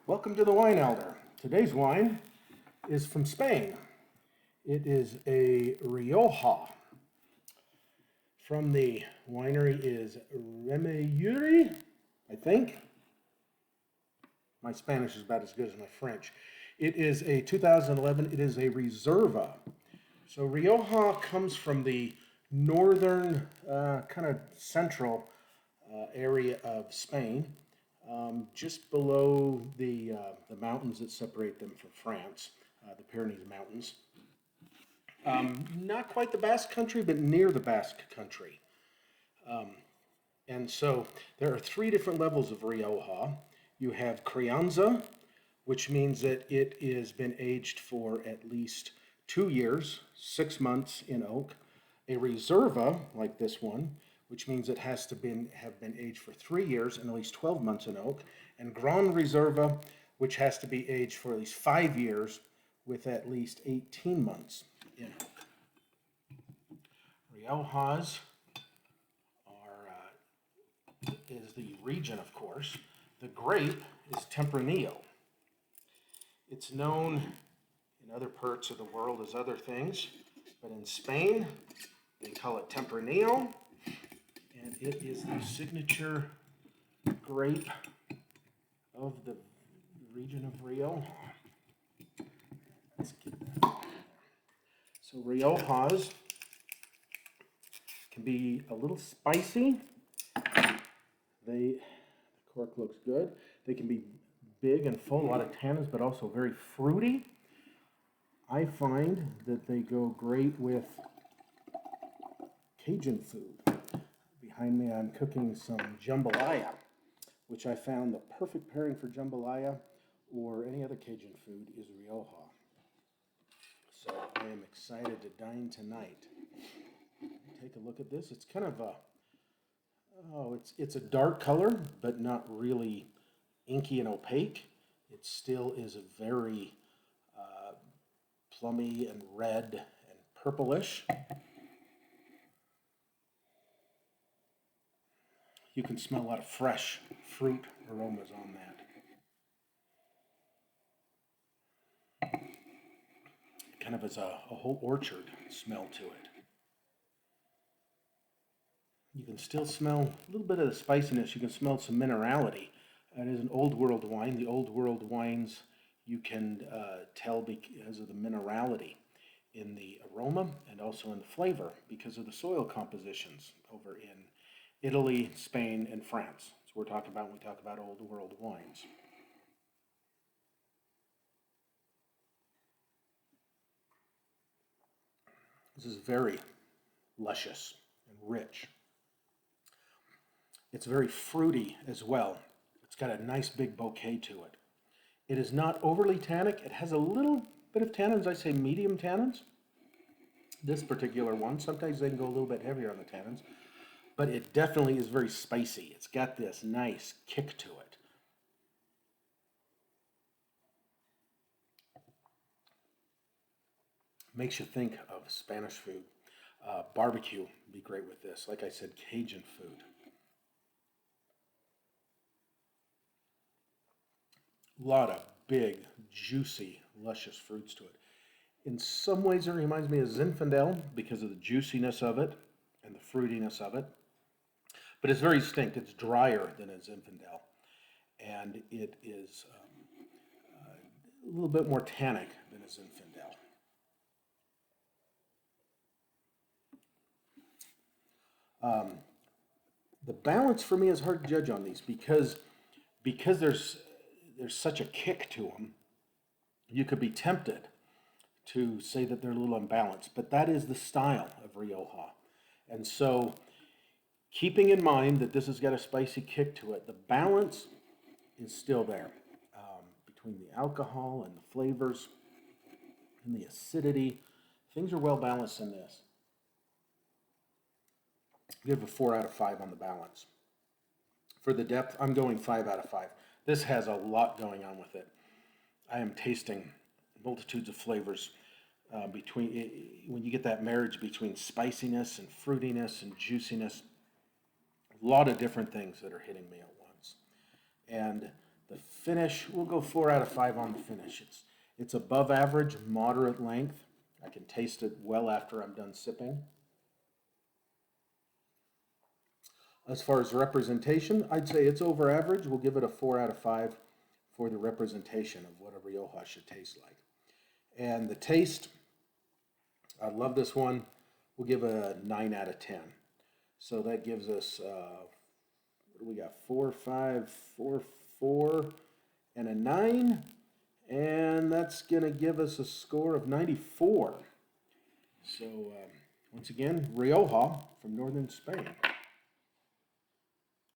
Welcome to the Wine Elder. Today's wine is from Spain. It is a Rioja. From the winery is Remelluri, I think. My Spanish is about as good as my French. It is a 2011, it is a Reserva. So Rioja comes from the northern, kind of central area of Spain. Just below the mountains that separate them from France, the Pyrenees Mountains. Not quite the Basque Country, but near the Basque Country. And so there are three different levels of Rioja. You have Crianza, which means that it has been aged for at least 2 years, 6 months in oak. A Reserva, like this one, which means it has to have been aged for 3 years and at least 12 months in oak, and Grand Reserva, which has to be aged for at least 5 years with at least 18 months in oak. Riojas is the region, of course. The grape is Tempranillo. It's known in other parts of the world as other things, but in Spain, they call it Tempranillo. And it is the signature grape of the region of Rioja. Let's get that. So Riojas can be a little spicy. The cork looks good. They can be big and full, a lot of tannins, but also very fruity. I find that they go great with Cajun food. Behind me, I'm cooking some jambalaya, which I found the perfect pairing for jambalaya or any other Cajun food is Rioja. So I am excited to dine tonight. Take a look at this. It's kind of it's a dark color, but not really inky and opaque. It still is a very plummy and red and purplish. You can smell a lot of fresh fruit aromas on that. It kind of has a whole orchard smell to it. You can still smell a little bit of the spiciness. You can smell some minerality. It is an old world wine. The old world wines you can tell because of the minerality in the aroma and also in the flavor because of the soil compositions over in Italy, Spain, and France. That's what we're talking about when we talk about old world wines. This is very luscious and rich. It's very fruity as well. It's got a nice big bouquet to it. It is not overly tannic. It has a little bit of tannins. I say medium tannins. This particular one, sometimes they can go a little bit heavier on the tannins. But it definitely is very spicy. It's got this nice kick to it. Makes you think of Spanish food. Barbecue would be great with this. Like I said, Cajun food. A lot of big, juicy, luscious fruits to it. In some ways, it reminds me of Zinfandel because of the juiciness of it and the fruitiness of it. But it's very distinct. It's drier than a Zinfandel. And it is a little bit more tannic than a Zinfandel. The balance for me is hard to judge on these because there's such a kick to them. You could be tempted to say that they're a little unbalanced, but that is the style of Rioja. And so keeping in mind that this has got a spicy kick to it, the balance is still there between the alcohol and the flavors and the acidity. Things are well balanced in this. Give a 4 out of 5 on the balance. For the depth, I'm going 5 out of 5. This has a lot going on with it. I am tasting multitudes of flavors when you get that marriage between spiciness and fruitiness and juiciness. A lot of different things that are hitting me at once. And The finish, we'll go 4 out of 5 on the finish. It's above average, moderate length. I can taste it well after I'm done sipping. As far as representation, I'd say it's over average. We'll give it a 4 out of 5 for the representation of what a Rioja should taste like. And the taste, I love this one. We'll give it a 9 out of 10. So that gives us, what do we got? 4, 5, 4, 4, and a 9. And that's going to give us a score of 94. So once again, Rioja from northern Spain.